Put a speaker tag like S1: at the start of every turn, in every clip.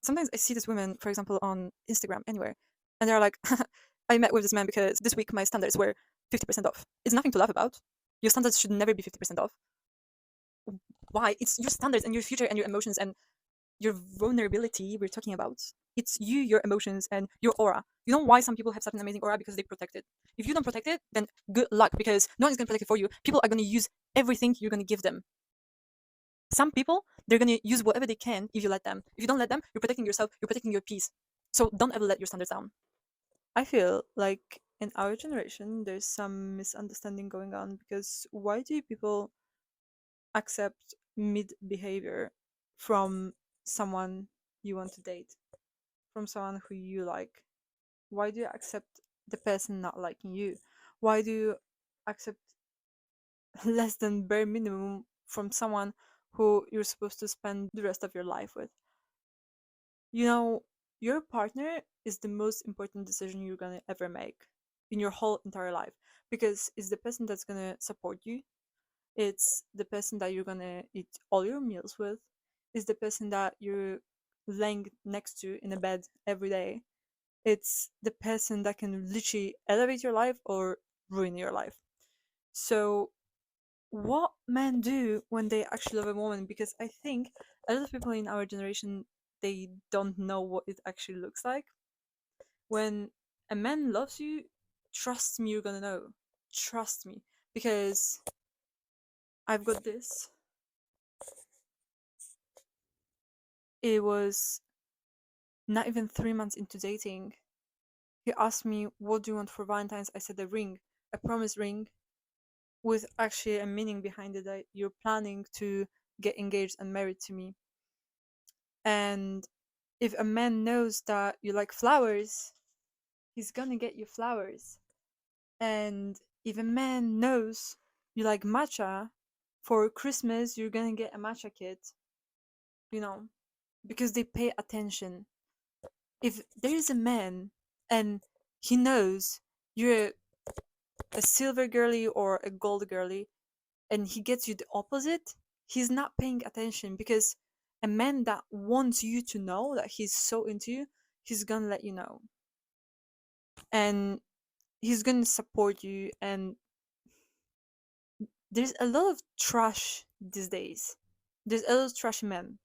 S1: sometimes I see these women, for example, on Instagram, anywhere, and they're like, I met with this man because this week my standards were 50% off. It's nothing to laugh about. Your standards should never be 50% off. Why? It's your standards and your future and your emotions and your vulnerability we're talking about. It's you, your emotions, and your aura. You know why some people have such an amazing aura? Because they protect it. If you don't protect it, then good luck, because no one is going to protect it for you. People are going to use everything you're going to give them. Some people, they're going to use whatever they can if you let them. If you don't let them, you're protecting yourself, you're protecting your peace. So don't ever let your standards down. I feel like in our generation, there's some misunderstanding going on, because why do people accept mid behavior from someone you want to date, from someone who you like? Why do you accept the person not liking you? Why do you accept less than bare minimum from someone who you're supposed to spend the rest of your life with? You know, your partner is the most important decision you're gonna ever make in your whole entire life, because it's the person that's gonna support you. It's the person that you're gonna eat all your meals with. It's the person that you're laying next to in a bed every day. It's the person that can literally elevate your life or ruin your life. So, what men do when they actually love a woman? Because I think a lot of people in our generation, they don't know what it actually looks like. When a man loves you, trust me, you're gonna know. Trust me, because I've got this. It was not even 3 months into dating. He asked me, "What do you want for Valentine's?" I said, "A ring, a promise ring, with actually a meaning behind it, that you're planning to get engaged and married to me." And if a man knows that you like flowers, he's gonna get you flowers. And if a man knows you like matcha, for Christmas you're gonna get a matcha kit, you know, because they pay attention. If there is a man and he knows you're a silver girly or a gold girly, and he gets you the opposite, he's not paying attention, because a man that wants you to know that he's so into you, he's gonna let you know. And he's gonna support you. And there's a lot of trash these days. There's a lot of trash men,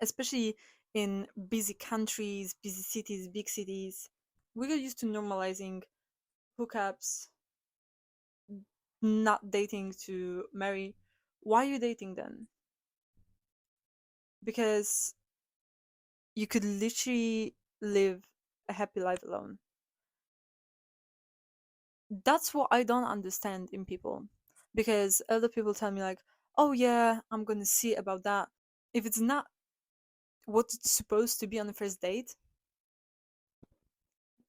S1: especially in busy countries, busy cities, big cities. We got used to normalizing hookups, not dating to marry. Why are you dating then? Because you could literally live a happy life alone. That's what I don't understand in people. Because other people tell me, like, oh yeah, I'm gonna see about that. If it's not what it's supposed to be on the first date,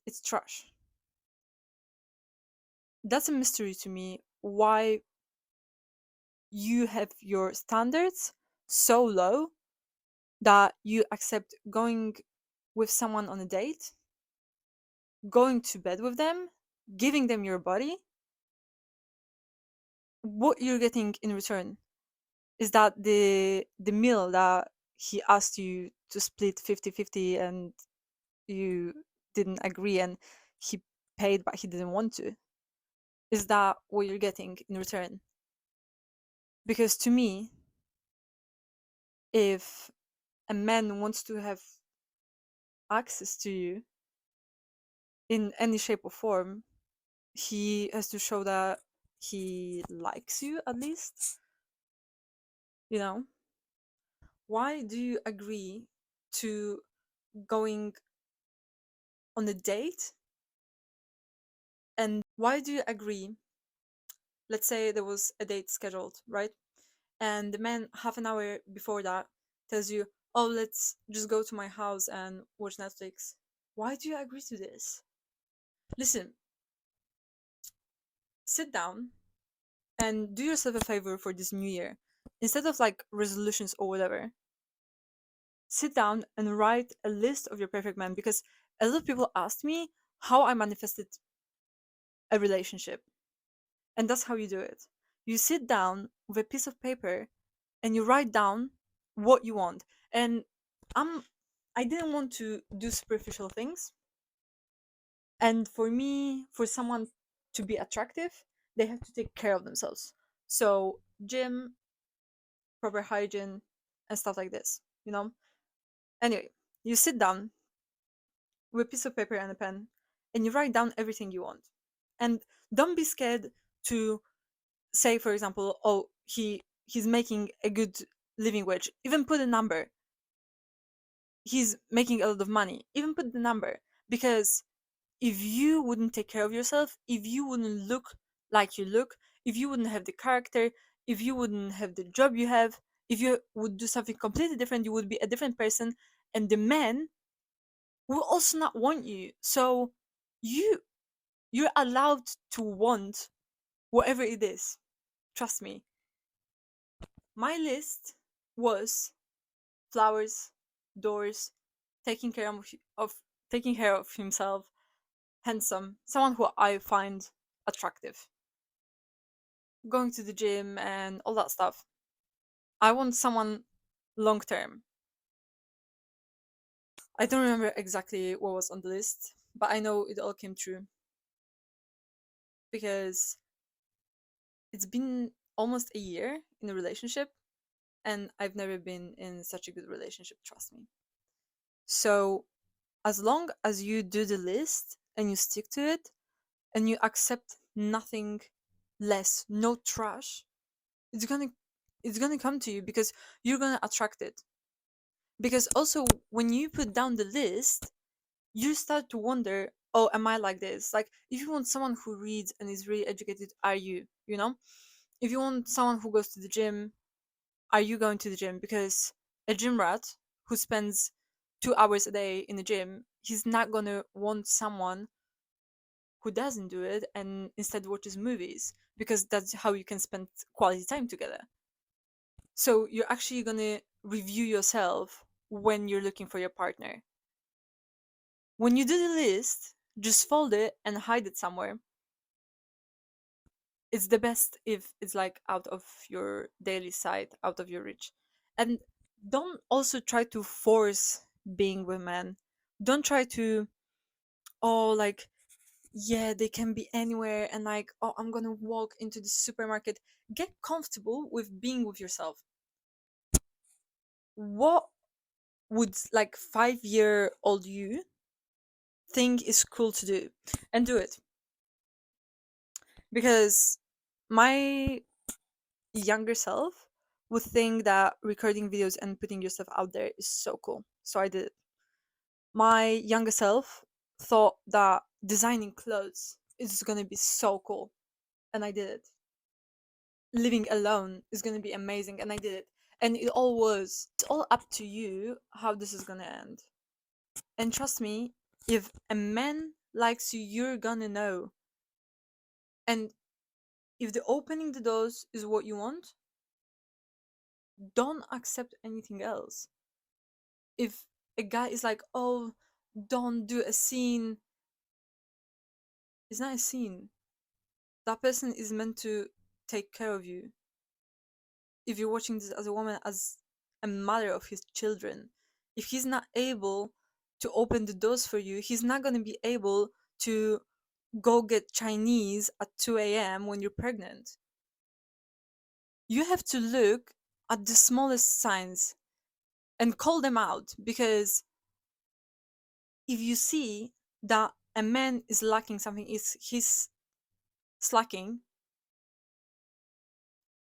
S1: it's trash. That's a mystery to me, why you have your standards so low that you accept going with someone on a date, going to bed with them, giving them your body. What you're getting in return, is that the meal that he asked you to split 50-50, and you didn't agree, and he paid but he didn't want to? Is that what you're getting in return? Because to me, if a man wants to have access to you in any shape or form, he has to show that he likes you, at least. You know, why do you agree to going on a date? And why do you agree? Let's say there was a date scheduled, right? And the man, half an hour before that, tells you, "Oh, let's just go to my house and watch Netflix." Why do you agree to this? Listen, sit down and do yourself a favor for this new year. Instead of like resolutions or whatever, sit down and write a list of your perfect man, because a lot of people asked me how I manifested a relationship. And that's how you do it. You sit down with a piece of paper and you write down what you want. And I'm I didn't want to do superficial things. And for me, for someone to be attractive, they have to take care of themselves. So, gym, proper hygiene, and stuff like this, you know? Anyway, you sit down with a piece of paper and a pen and you write down everything you want. And don't be scared to say, for example, oh, he's making a good living wage. Even put a number. He's making a lot of money. Even put the number. Because if you wouldn't take care of yourself, if you wouldn't look like you look, if you wouldn't have the character, if you wouldn't have the job you have, if you would do something completely different, you would be a different person, and the men will also not want you. So you you're allowed to want whatever it is. Trust me. My list was flowers, doors, taking care of taking care of himself, handsome, someone who I find attractive, going to the gym and all that stuff. I want someone long term. I don't remember exactly what was on the list, but I know it all came true because it's been almost a year in a relationship and I've never been in such a good relationship, trust me. So, as long as you do the list and you stick to it and you accept nothing less, no trash, it's gonna it's gonna come to you because you're gonna attract it. Because also when you put down the list, you start to wonder, oh, am I like this? Like if you want someone who reads and is really educated, are you? You know? If you want someone who goes to the gym, are you going to the gym? Because a gym rat who spends 2 hours a day in the gym, he's not gonna want someone who doesn't do it and instead watches movies because that's how you can spend quality time together. So you're actually gonna review yourself when you're looking for your partner. When you do the list, just fold it and hide it somewhere. It's the best if it's like out of your daily sight, out of your reach. And don't also try to force being with men. Don't try to, oh, like, yeah, they can be anywhere and like, oh, I'm gonna walk into the supermarket. Get comfortable with being with yourself. What would like 5-year-old you think is cool to do? And do it. Because my younger self would think that recording videos and putting yourself out there is so cool. So I did it. My younger self thought that designing clothes is gonna be so cool. And I did it. Living alone is gonna be amazing. And I did it. And it all was. It's all up to you how this is gonna end. And trust me, if a man likes you, you're gonna know. And if the opening the doors is what you want, don't accept anything else. If a guy is like, oh, don't do a scene, it's not a scene. That person is meant to take care of you. If you're watching this as a woman, as a mother of his children, if he's not able to open the doors for you, he's not going to be able to go get Chinese at 2 a.m. when you're pregnant. You have to look at the smallest signs and call them out because if you see that a man is lacking something, is he's slacking,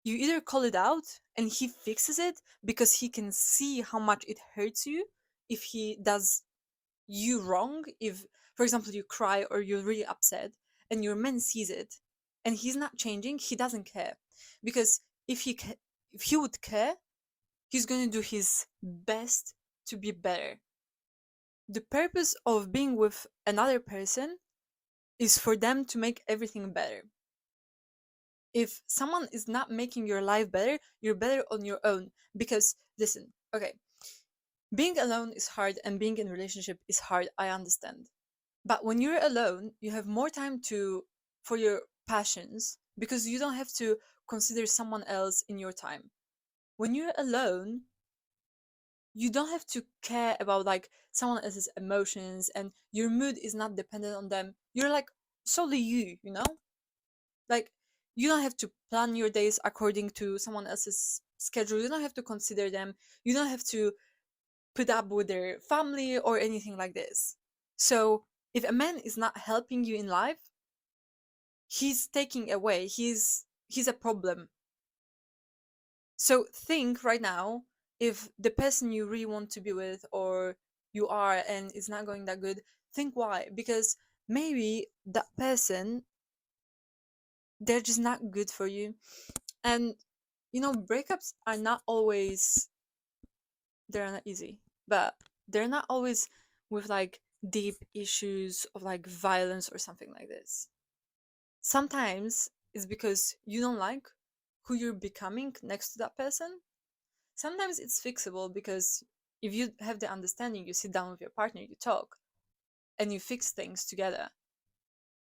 S1: you either call it out and he fixes it because he can see how much it hurts you if he does you wrong. If, for example, you cry or you're really upset and your man sees it and he's not changing, he doesn't care. Because if he would care, he's going to do his best to be better. The purpose of being with another person is for them to make everything better. If someone is not making your life better, you're better on your own. Because listen, okay, being alone is hard and being in a relationship is hard, I understand. But when you're alone, you have more time to for your passions because you don't have to consider someone else in your time. When you're alone, you don't have to care about like someone else's emotions, and your mood is not dependent on them. You're like solely you, you know? Like you don't have to plan your days according to someone else's schedule. You don't have to consider them. You don't have to put up with their family or anything like this. So if a man is not helping you in life, he's taking away. He's a problem. So think right now, if the person you really want to be with or you are and it's not going that good, think why. Because maybe that person, they're just not good for you. And breakups are not always, they're not easy, but they're not always with like deep issues of like violence or something like this. Sometimes it's because you don't like who you're becoming next to that person. Sometimes it's fixable because if you have the understanding, you sit down with your partner, you talk, and you fix things together.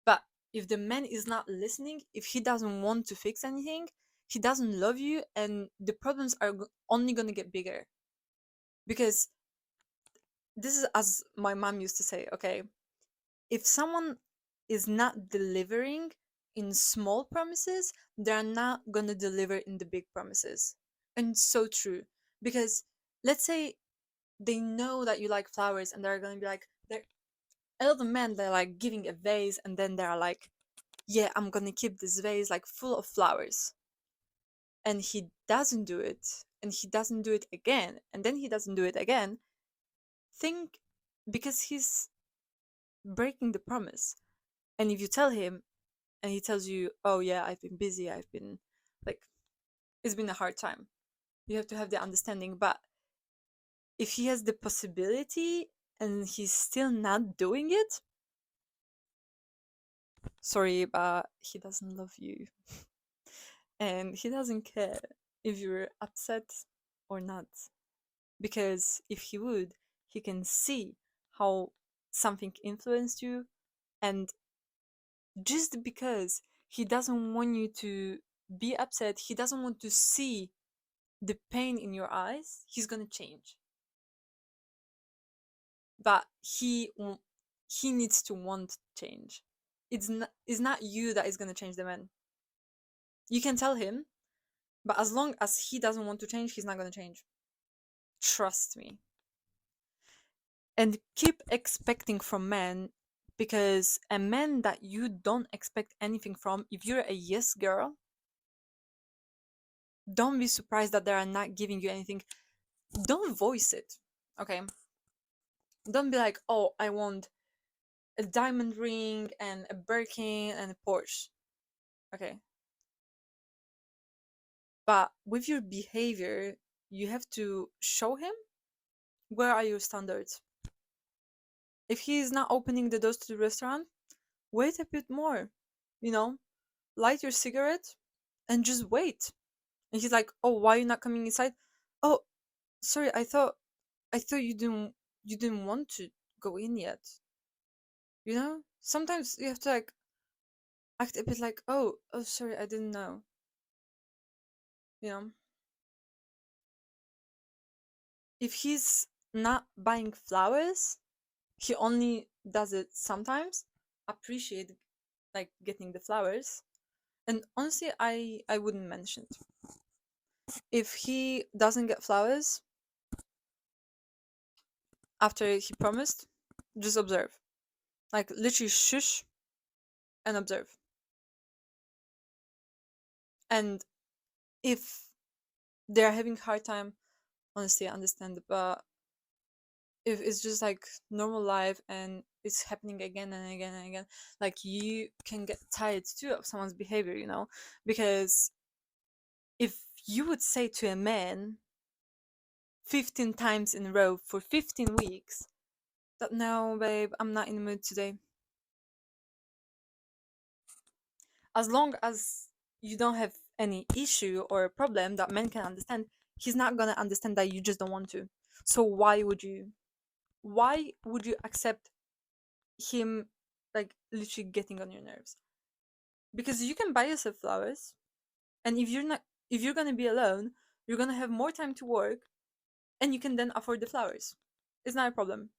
S1: But if the man is not listening, if he doesn't want to fix anything, he doesn't love you, and the problems are only going to get bigger. Because this is as my mom used to say, okay, if someone is not delivering in small promises, they're not going to deliver in the big promises. And so true. Because let's say they know that you like flowers and they're going to be like, they're a lot of men, they're like giving a vase and then they're like, yeah, I'm going to keep this vase like full of flowers. And he doesn't do it, and he doesn't do it again, and then he doesn't do it again. Think, because he's breaking the promise. And if you tell him and he tells you, oh yeah, I've been busy, I've been like, it's been a hard time, you have to have the understanding. But if he has the possibility and he's still not doing it, sorry, but he doesn't love you. And he doesn't care if you're upset or not. Because if he would, he can see how something influenced you. And just because he doesn't want you to be upset, he doesn't want to see the pain in your eyes, he's gonna change. But he needs to want change. It's not you that is gonna change the man. You can tell him, but as long as he doesn't want to change, he's not gonna change. Trust me. And keep expecting from men, because a man that you don't expect anything from, if you're a yes girl, don't be surprised that they are not giving you anything. Don't voice it, okay? Don't be like, oh, I want a diamond ring and a Birkin and a Porsche, okay? But with your behavior, you have to show him where are your standards. If he is not opening the doors to the restaurant, wait a bit more, you know? Light your cigarette and just wait. And he's like, oh, why are you not coming inside? Oh, sorry, I thought you didn't want to go in yet. Sometimes you have to like act a bit like, oh, sorry, I didn't know. You know, if he's not buying flowers, he only does it sometimes. Appreciate like getting the flowers. And honestly, I wouldn't mention it. If he doesn't get flowers after he promised, just observe. Like literally shush and observe. And if they're having a hard time, honestly, I understand. But if it's just like normal life and it's happening again and again and again, like you can get tired too of someone's behavior, because if you would say to a man 15 times in a row for 15 weeks that, no, babe, I'm not in the mood today. As long as you don't have any issue or a problem that men can understand, he's not gonna understand that you just don't want to. So why would you accept him like literally getting on your nerves? Because you can buy yourself flowers, and if you're gonna be alone, you're gonna have more time to work, and you can then afford the flowers. It's not a problem.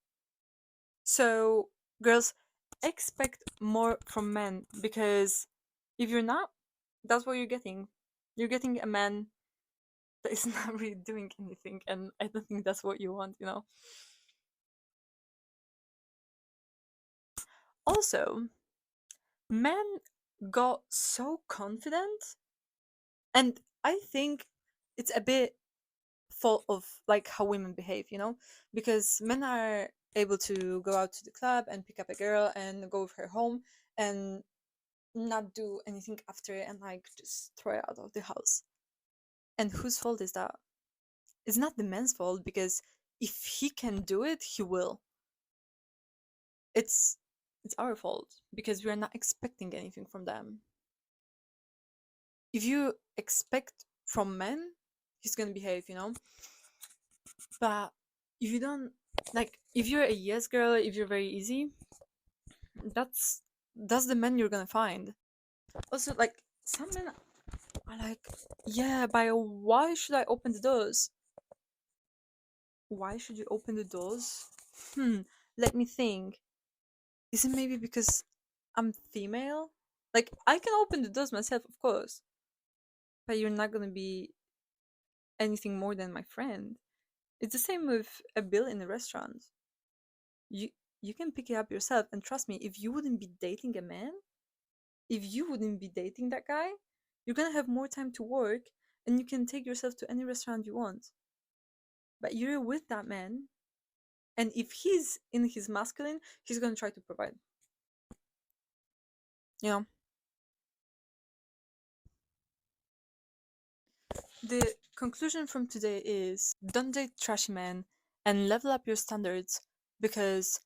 S1: So, girls, expect more from men, because if you're not, that's what you're getting. You're getting a man that is not really doing anything, and I don't think that's what you want, you know? Also, men got so confident, and I think it's a bit fault of like how women behave, you know? Because men are able to go out to the club and pick up a girl and go with her home and not do anything after it and like just throw it out of the house. And whose fault is that? It's not the man's fault, because if he can do it, he will. It's it's our fault because we are not expecting anything from them. If you expect from men, he's gonna behave, you know? But if you don't, like, if you're a yes girl, if you're very easy, that's that's the men you're gonna find. Also, like, some men are like, yeah, but why should I open the doors? Why should you open the doors? Let me think. Is it maybe because I'm female? Like, I can open the doors myself, of course, but you're not gonna be anything more than my friend. It's the same with a bill in a restaurant. You you can pick it up yourself, and trust me, if you wouldn't be dating a man, if you wouldn't be dating that guy, you're gonna have more time to work and you can take yourself to any restaurant you want. But you're with that man, and if he's in his masculine, he's gonna try to provide. You know? The conclusion from today is don't date trashy men and level up your standards, because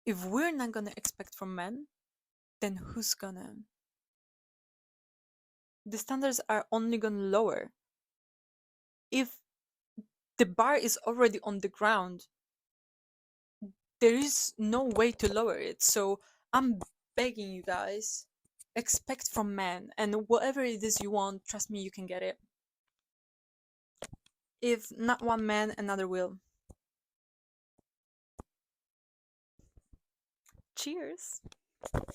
S1: if we're not gonna expect from men, then who's gonna? The standards are only gonna lower. If the bar is already on the ground, there is no way to lower it. So I'm begging you guys, expect from men, and whatever it is you want, trust me, you can get it. If not one man, another will. Cheers.